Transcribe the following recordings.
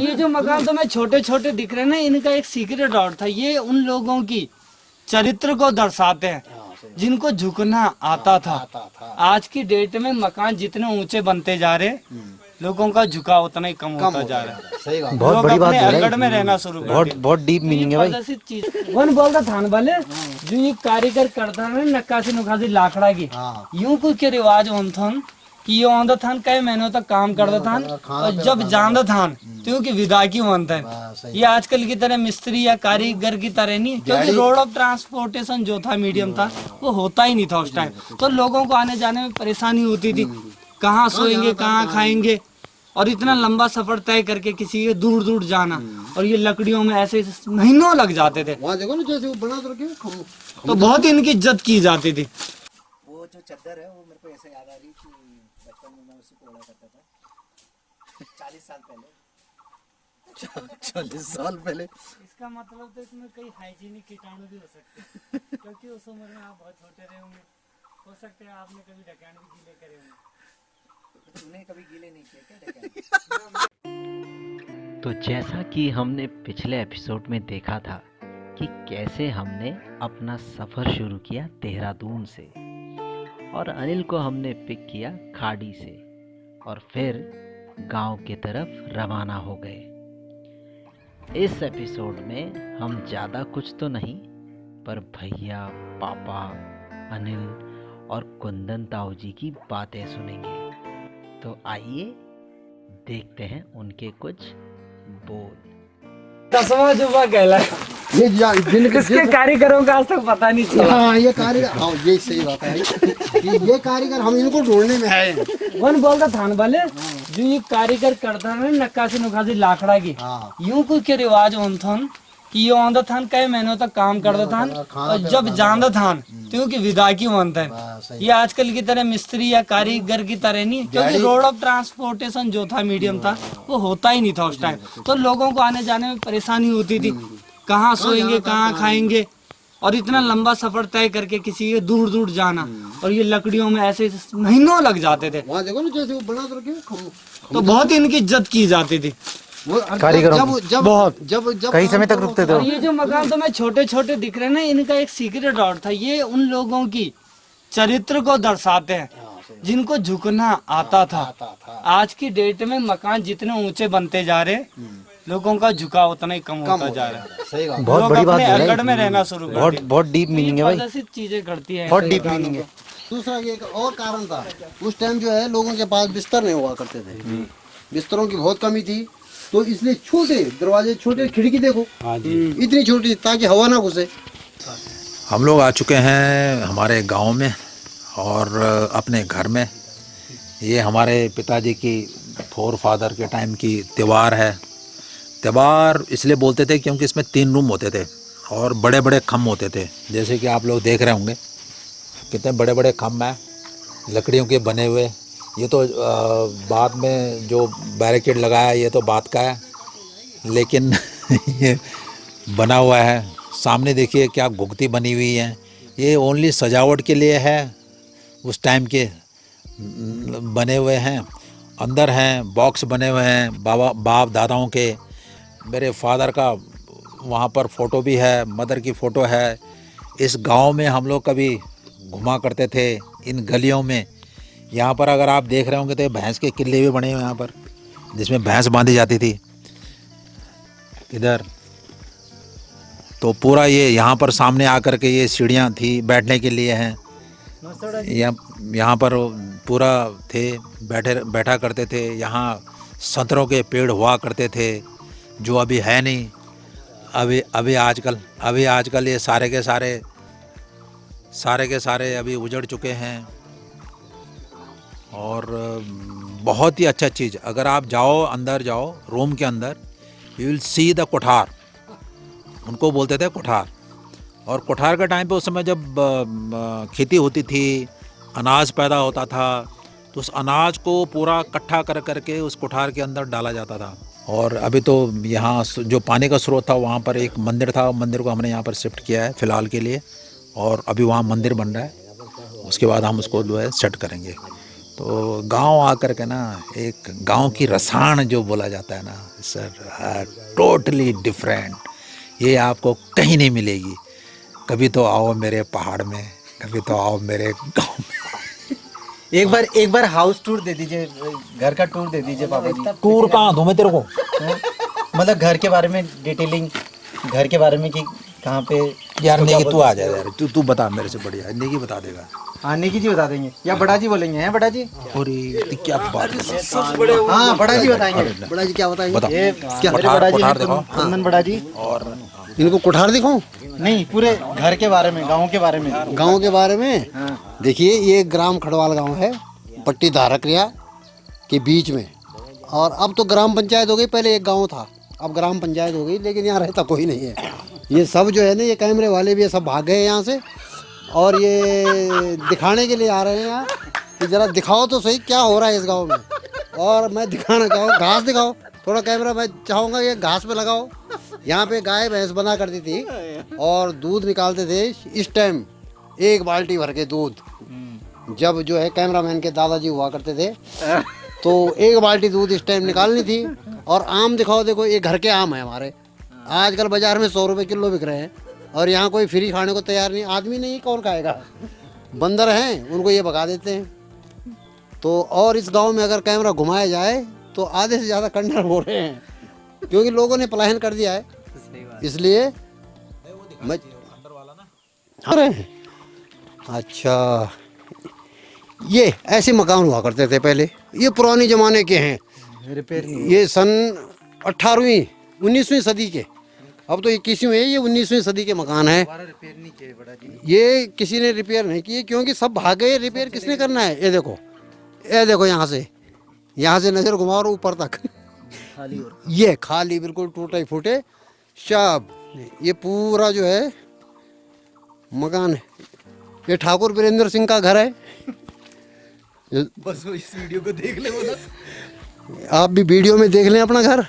ये जो मकान तुम्हें छोटे छोटे दिख रहे हैं ना, इनका एक सीक्रेट और था। ये उन लोगों की चरित्र को दर्शाते हैं जिनको झुकना आता था। आज की डेट में मकान जितने ऊंचे बनते जा रहे, लोगों का झुकाव उतना ही कम होता जा रहा है। सही बात। बहुत बड़ी बात है, अगड़ में रहना शुरू कर दिया। बहुत डीप मीनिंग है भाई। प्रदर्शित चीज वन बोलता थान वाले जो ये कारीगर करता है नक्काशी नुकाशी लाकड़ा की, यूं कुछ के रिवाज होन थन कि ये आंदा थान कई महीनों तक काम करता थान और जब जानदा थान क्योंकि विदा की बनता है। ये आजकल की तरह मिस्त्री या कारीगर की तरह नहीं, क्योंकि रोड ऑफ ट्रांसपोर्टेशन जो था मीडियम था वो होता ही नहीं था उस टाइम। तो लोगों को आने जाने में परेशानी होती थी, कहाँ सोएंगे कहाँ खाएंगे, और इतना लंबा सफर तय करके किसी के दूर दूर जाना, और ये लकड़ियों में ऐसे महीनों लग जाते थे। वहाँ देखो ना जैसे वो बना तो रखे तो बहुत इनकी इज्जत की जाती थी। वो जो चद्दर है वो मेरे को ऐसे याद आ रही कि बचपन में मैं उसी को ओढ़ा करता था 40 साल पहले। 40 साल पहले। इसका मतलब तो इसमें कई हाइजीनिक कीटाणु भी हो सकते हैं, क्योंकि उस उम्र में आप बहुत छोटे रहे होंगे। हो सकता है आपने कभी ढकान भी गीले करे होंगे। तूने कभी गीले नहीं किए क्या? तो जैसा कि हमने पिछले एपिसोड में देखा था कि कैसे हमने अपना सफ़र शुरू किया देहरादून से, और अनिल को हमने पिक किया खाड़ी से, और फिर गांव की तरफ रवाना हो गए। इस एपिसोड में हम ज़्यादा कुछ तो नहीं, पर भैया, पापा, अनिल और कुंदन ताऊ जी की बातें सुनेंगे। तो आइए देखते हैं उनके कुछ बोल। 10वां जुबा कहला ये इसके कारीगरों का आज तक पता नहीं चला। हाँ ये कारीगर, हाँ ये सही बात है कि ये कारीगर हम इनको ढूंढने में आए हैं। वन बोलता थान वाले जो ये कारीगर करता है नक्काशी नुकाशी लाकड़ा की, यूं कुछ के रिवाज होन थन कि ये आंदा थान कई महीनों तक काम करता थान और जब जानदा थान क्योंकि विदा की बनता है। ये आजकल की तरह मिस्त्री या कारीगर की तरह नहीं, क्योंकि रोड ऑफ ट्रांसपोर्टेशन जो था मीडियम था वो होता ही नहीं था उस टाइम। तो लोगों को आने जाने में परेशानी होती थी, कहाँ सोएंगे कहाँ खाएंगे, और इतना लंबा सफर तय करके किसी के दूर दूर जाना, और ये लकड़ियों में ऐसे महीनों लग जाते थे। वहाँ देखो ना जैसे वो बना तो रखे तो बहुत इनकी इज्जत की जाती थी कारीगरों बहुत जब कई समय तक रुकते थे। और ये जो मकान तुम्हें छोटे छोटे दिख रहे हैं ना, इनका एक सीक्रेट और था। ये उन लोगों की चरित्र को दर्शाते हैं जिनको झुकना आता था। आज की डेट में मकान जितने ऊंचे बनते जा रहे, लोगों का झुकाव उतना ही कम होता जा रहा है। सही बात। बहुत बड़ी बात है, अगड़ में रहना शुरू कर दिया। बहुत डीप मीनिंग है भाई। प्रदर्शित चीजें करती है, बहुत डीप मीनिंग है। दूसरा एक और कारण था, उस टाइम जो है लोगों के पास बिस्तर नहीं हुआ करते थे, बिस्तरों की बहुत कमी थी, तो इसलिए छोटे दरवाजे, छोटे खिड़की देखो इतनी छोटी ताकि हवा ना घुसे। हम लोग आ चुके हैं हमारे गांव में और अपने घर में। ये हमारे पिताजी की फोर फादर के टाइम की दीवार है। दीवार इसलिए बोलते थे क्योंकि इसमें 3 रूम होते थे और बड़े बड़े खम्भ होते थे, जैसे कि आप लोग देख रहे होंगे कितने बड़े बड़े खम्भ हैं लकड़ियों के बने हुए। ये तो बाद में जो बैरिकेड लगाया ये तो बात का है, लेकिन ये बना हुआ है। सामने देखिए क्या घुगती बनी हुई है, ये ओनली सजावट के लिए है, उस टाइम के बने हुए हैं। अंदर हैं बॉक्स बने हुए हैं बाप दादाओं के। मेरे फादर का वहाँ पर फ़ोटो भी है, मदर की फ़ोटो है। इस गांव में हम लोग कभी घुमा करते थे इन गलियों में। यहाँ पर अगर आप देख रहे होंगे तो भैंस के किले भी बने हुए यहाँ पर, जिसमें भैंस बांधी जाती थी इधर। तो पूरा ये यहाँ पर सामने आकर के ये सीढ़ियाँ थी बैठने के लिए हैं। यहाँ पर पूरा थे, बैठा करते थे। यहाँ संतरों के पेड़ हुआ करते थे जो अभी है नहीं। अभी आजकल ये सारे के सारे अभी उजड़ चुके हैं। और बहुत ही अच्छा चीज़, अगर आप जाओ अंदर जाओ रूम के अंदर, यू विल सी द कोठार, उनको बोलते थे कोठार। और कोठार के टाइम पे उस समय जब खेती होती थी, अनाज पैदा होता था, तो उस अनाज को पूरा इकट्ठा कर करके उस कोठार के अंदर डाला जाता था। और अभी तो यहाँ जो पानी का स्रोत था वहाँ पर एक मंदिर था, मंदिर को हमने यहाँ पर शिफ्ट किया है फ़िलहाल के लिए, और अभी वहाँ मंदिर बन रहा है। उसके बाद हम उसको जो है सेट करेंगे। तो गांव आकर के ना एक गांव की रसायन जो बोला जाता है ना सर, टोटली डिफरेंट, ये आपको कहीं नहीं मिलेगी। कभी तो आओ मेरे पहाड़ में, कभी तो आओ मेरे गांव में। एक बार हाउस टूर दे दीजिए, घर का टूर दे दीजिए पापा जी। टूर कहाँ दूँ मैं तेरे को? मतलब घर के बारे में डिटेलिंग, घर के बारे में कि कहाँ पे। यार नेगी तू आ जा यार, तू बता मेरे से बढ़िया, नेगी बता देगा। हाँ नेगी जी बता देंगे या बड़ा जी बोलेंगे, हैं बड़ा जी? और ये क्या बात है? हाँ बड़ा जी बताएंगे। बड़ा जी क्या बताएंगे? बताओ। ये क्या? मेरे बड़ा जी कोठार हैं, दिखाओ। कुंदन बड़ा जी। और इनको कोठार दिखाऊं? नहीं पूरे घर के बारे में, गाँव के बारे में। गांव के बारे में हाँ। देखिए, ये ग्राम खड़वाल गांव है, पट्टी धारकरिया के बीच में। और अब तो ग्राम पंचायत हो गई, पहले एक गांव था, अब ग्राम पंचायत हो गई, लेकिन यहाँ रहता कोई नहीं है। ये सब जो है ना, ये कैमरे वाले भी ये सब भाग गए यहाँ से, और ये दिखाने के लिए आ रहे हैं यहाँ कि जरा दिखाओ तो सही क्या हो रहा है इस गांव में। और मैं दिखाना चाहूँ, घास दिखाओ थोड़ा, कैमरा मैं चाहूँगा ये घास पे लगाओ। यहाँ पे गाय भैंस बना करती थी और दूध निकालते थे। इस टाइम 1 बाल्टी भर के दूध, जब जो है कैमरामैन के दादाजी हुआ करते थे, तो 1 बाल्टी दूध इस टाइम निकालनी थी। और आम दिखाओ, देखो ये घर के आम है हमारे, आजकल बाजार में 100 रुपये किलो बिक रहे हैं, और यहाँ कोई फ्री खाने को तैयार नहीं, आदमी नहीं, कौन खाएगा? बंदर हैं, उनको ये भगा देते हैं। तो और इस गांव में अगर कैमरा घुमाया जाए तो आधे से ज़्यादा कंडर हो रहे हैं, क्योंकि लोगों ने पलायन कर दिया है, इसलिए मैं रहे हैं। अच्छा, ये ऐसे मकान हुआ करते थे पहले, ये पुराने ज़माने के हैं, रिपेयर नहीं। ये सन 18वीं 19वीं सदी के, अब तो 21वीं है, ये 19वीं सदी के मकान है। रिपेयर नहीं किए बड़ा जी। ये किसी ने रिपेयर नहीं किए, क्योंकि सब भाग गए, रिपेयर किसने करना है? ये देखो, ये देखो, यहाँ से नज़र घुमाओ ऊपर तक, ये खाली बिल्कुल टूटे फूटे सब। ये पूरा जो है मकान है, ये ठाकुर वीरेंद्र सिंह का घर है। बस वो इस वीडियो को देख ले वो। आप भी वीडियो में देख लें अपना घर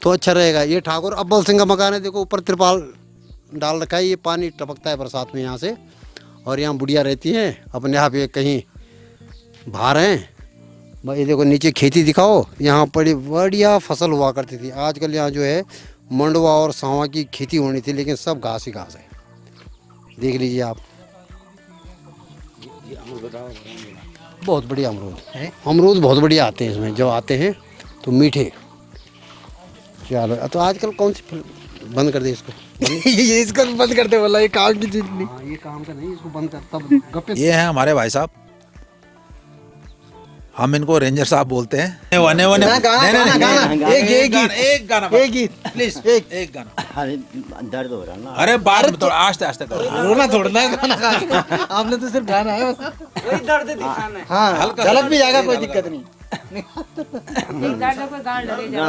तो अच्छा रहेगा। ये ठाकुर अब्बल सिंह का मकान है, देखो ऊपर तिरपाल डाल रखा है, ये पानी टपकता है बरसात में यहाँ से, और यहाँ बुढ़िया रहती हैं अपने आप, ये कहीं बाहर हैं। भाई देखो नीचे खेती दिखाओ, यहाँ बड़ी बढ़िया फसल हुआ करती थी। आजकल यहाँ जो है मंडवा और सांवा की खेती होनी थी, लेकिन सब घास ही घास है, देख लीजिए आप। बहुत बढ़िया अमरूद है, अमरूद बहुत बढ़िया आते हैं इसमें, जब आते हैं तो मीठे। चलो, तो आजकल कौन सी बंद कर दे इसको? ये इसको बंद करते बोला, ये काम की चीज नहीं। हाँ, ये काम का नहीं, इसको बंद कर, तब गप्पे। ये हैं हमारे भाई साहब, हम इनको रेंजर साहब बोलते हैं। वने वने एक गाना प्लीज, एक गाना। अरे दर्द हो रहा ना। अरे बाद में थोड़ा आस्ते आस्ते करो। रोना थोड़ा है गाना गा। आपने तो सिर्फ गाना है। वही दर्द दिखाना है। हाँ झलक भी जाएगा, कोई दिक्कत नहीं। एक दर्द पे गांड लगेगा।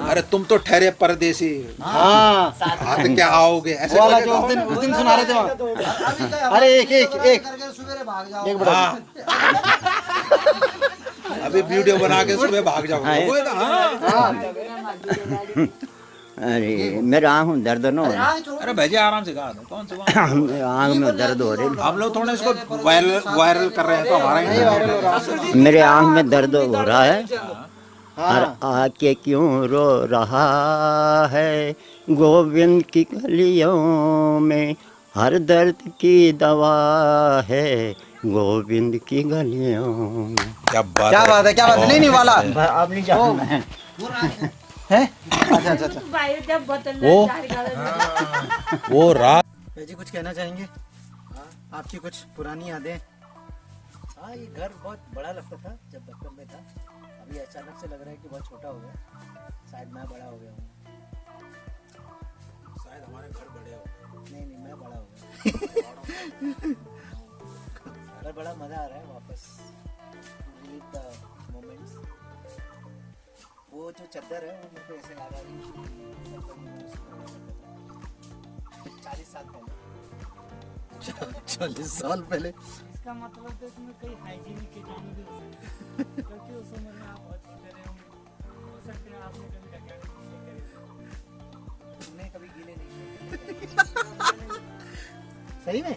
अरे तुम तो ठहरे परदेसी, हाँ हाथ क्या आओगे ऐसे वाला करके जो गाओ। उस दिन सुना रहे थे वहाँ। अरे एक बड़ा। अभी वीडियो बना के सुबह भाग जाओगे। वो है ना, हाँ। अरे मेरा आँख में दर्द ना हो रहा। अरे भैया आराम से गा दो, कौन से गाना? आँख में दर्द हो रही। हम लोग थोड़ा इसको वायरल कर रहे हैं, तो हमारा ही वायरल हो रहा है। मेरे आँख में दर्द हो रहा है, और आके क्यों रो रहा है। गोविंद की गलियों में हर दर्द की दवा है, गोविंद की गलियों में। क्या बात क्या बात है, क्या बात है। नहीं वाला अब नहीं जाना है। है। अच्छा अच्छा अच्छा। वो रात जी कुछ कहना चाहेंगे? आपकी कुछ पुरानी यादें? हाँ, ये घर बहुत बड़ा लगता था जब बचपन में था। अभी अचानक से लग रहा है कि बहुत छोटा हो गया। शायद मैं बड़ा हो गया हूँ। शायद हमारे घर बड़े हो। नहीं, मैं बड़ा हो गया। पर बड़ा मजा आ रहा है वापस रीड द मोमेंट्स। वो जो चद्दर है वो मेरे को ऐसे याद आ रही है 40 साल पहले। 40 साल पहले। इसका मतलब तो इसमें कई हाइजीनिक कीटाणु भी हो सकते हैं, क्योंकि उस उम्र में आप बहुत छोटे रहे होंगे, हो सकते हैं आपने कभी तुमने कभी गीले नहीं किए। सही में?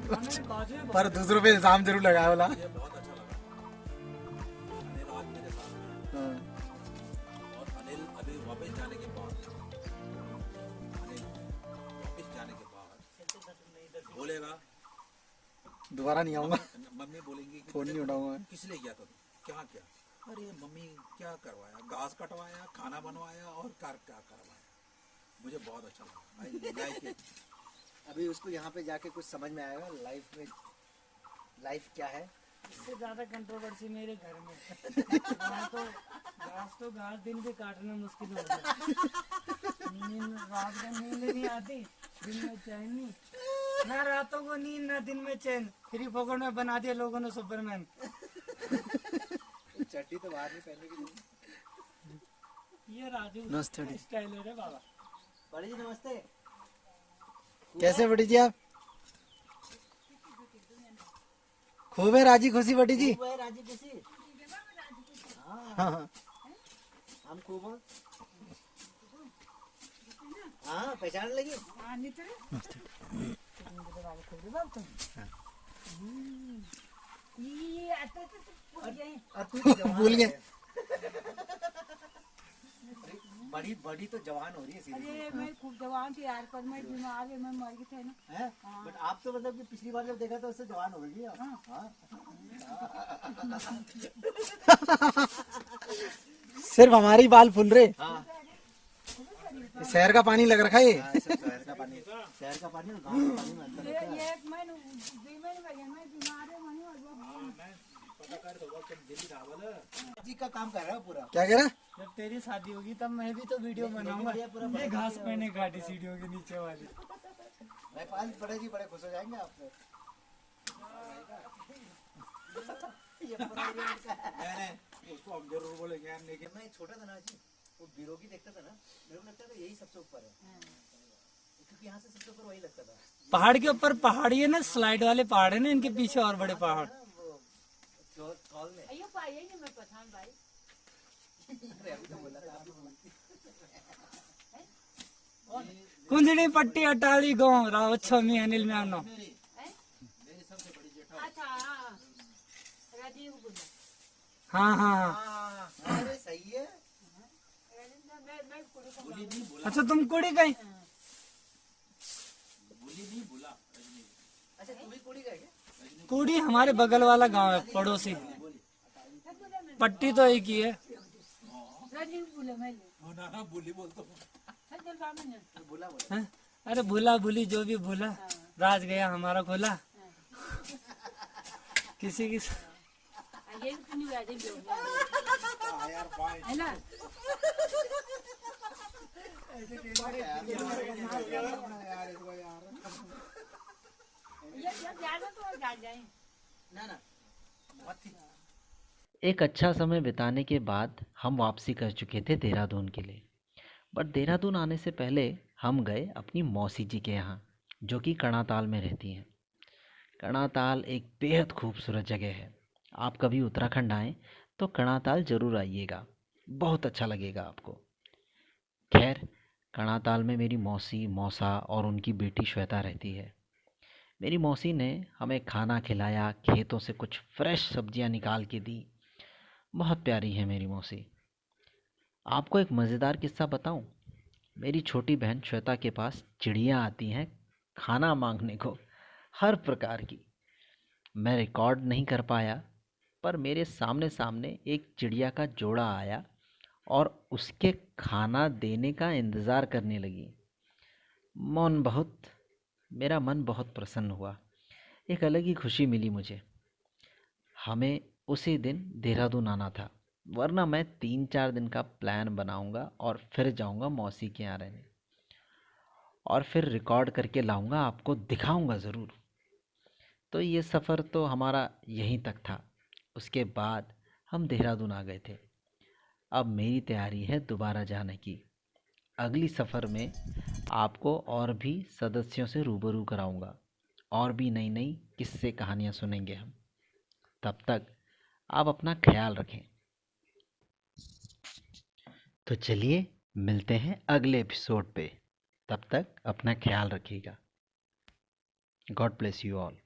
पर दूसरों पे इल्जाम जरूर लगाया वाला। ये बहुत अच्छा लगा। अनिल आज मेरे साथ में है। और अनिल अभी वापस जाने के बाद बोलेगा, दोबारा नहीं आऊंगा, मम्मी बोलेंगी कि फोन नहीं उठाऊंगा मैं। किस लिए गया था तू? क्या क्या? अरे मम्मी क्या करवाया, घास कटवाया, खाना बनवाया और क्या करवाया। मुझे बहुत अच्छा लगा। I like it. अभी उसको यहाँ पे जाके कुछ समझ में आएगा लाइफ में, लाइफ क्या है। इससे ज्यादा कंट्रोवर्सी मेरे घर में। वहाँ तो घास दिन भी काटना मुश्किल हो जाता है। रात को नींद नहीं आती, दिन में चैन नहीं, ना रातों को नींद ना दिन में चैन। फ्री फोकट में बना दिया लोगों ने सुपरमैन। चड्डी तो बाहर नहीं पहनने की। ये राजू स्टाइल है रे बाबा। बड़ी जी नमस्ते। कैसे बड़ी जी आप? खूब है राजी खुशी बड़ी जी। राजी खुशी। हाँ हम खूब हैं। हाँ पहचान लगी। भूल गए। बड़ी बड़ी तो जवान हो रही है। अरे मैं खूब जवान थी यार, पर मैं बीमार है, मैं मर गई थी ना। हैं? बट आप तो मतलब कि पिछली बार जब देखा था उससे जवान हो गई आप। हाँ। सिर्फ हमारे ही बाल फूल रहे। हाँ। शहर का पानी लग रखा है ये। शहर का पानी और गाँव का पानी में अंतर है। ये मैं बीमार है, जी का काम कर रहा है पूरा। क्या कह रहा? जब तेरी शादी होगी तब मैं भी तो वीडियो बनाऊंगा। ये घास मैंने काटी सीढ़ियों के नीचे वाली। भाई पाल बड़े जी बड़े खुश हो जाएंगे आपसे। ये पूरा उसको हम जरूर बोलेंगे यार, लेकिन मैं छोटा था ना जी, वो बिरोगी देखता था ना, मेरे को लगता था यही सबसे ऊपर है, क्योंकि यहाँ से सबसे ऊपर वही लगता था। पहाड़ के ऊपर पहाड़ी है ना, स्लाइड वाले पहाड़ है ना, इनके पीछे और बड़े पहाड़। वो हॉल में। अयो पाए नहीं मैं पठान भाई। अरे अभी तो बोला था आप। कुंजड़ी पट्टी अटाली गाँव रावत स्वामी अनिल म्यानो। अच्छा राजीव बोला। हाँ हाँ। अरे सही है। मैं कुड़ी को अच्छा तुम कुड़ी गई? अच्छा तू भी कुड़ी का है क्या? कुड़ी हमारे बगल वाला गांव है, पड़ोसी। पट्टी तो एक ही है। राजीव बोला मैं ना बोली बोलता हूँ। चल बाबा ने बोला हैं? अरे भूला भूली जो भी भूला, राज गया हमारा खोला। किसी की ये भी नहीं राजीव बोला है ना। ये ज्यादा तो जा जाए ना बहुत थी। एक अच्छा समय बिताने के बाद हम वापसी कर चुके थे देहरादून के लिए। बट देहरादून आने से पहले हम गए अपनी मौसी जी के यहाँ, जो कि कर्णाताल में रहती हैं। कर्णाताल एक बेहद खूबसूरत जगह है। आप कभी उत्तराखंड आएँ तो कर्णाताल ज़रूर आइएगा, बहुत अच्छा लगेगा आपको। खैर, कर्णाताल में मेरी मौसी, मौसा और उनकी बेटी श्वेता रहती है। मेरी मौसी ने हमें खाना खिलाया, खेतों से कुछ फ्रेश सब्जियां निकाल के दी। बहुत प्यारी है मेरी मौसी। आपको एक मज़ेदार किस्सा बताऊं? मेरी छोटी बहन श्वेता के पास चिड़ियाँ आती हैं खाना मांगने को, हर प्रकार की। मैं रिकॉर्ड नहीं कर पाया, पर मेरे सामने सामने एक चिड़िया का जोड़ा आया और उसके खाना देने का इंतज़ार करने लगी। मेरा मन बहुत प्रसन्न हुआ। एक अलग ही खुशी मिली मुझे। हमें उसी दिन देहरादून आना था, वरना मैं 3-4 दिन का प्लान बनाऊंगा और फिर जाऊंगा मौसी के यहाँ रहने, और फिर रिकॉर्ड करके लाऊंगा, आपको दिखाऊंगा ज़रूर। तो ये सफ़र तो हमारा यहीं तक था। उसके बाद हम देहरादून आ गए थे। अब मेरी तैयारी है दोबारा जाने की। अगली सफ़र में आपको और भी सदस्यों से रूबरू कराऊंगा, और भी नई नई किस्से कहानियाँ सुनेंगे हम। तब तक आप अपना ख्याल रखें। तो चलिए मिलते हैं अगले एपिसोड पे। तब तक अपना ख्याल रखिएगा। God bless you all.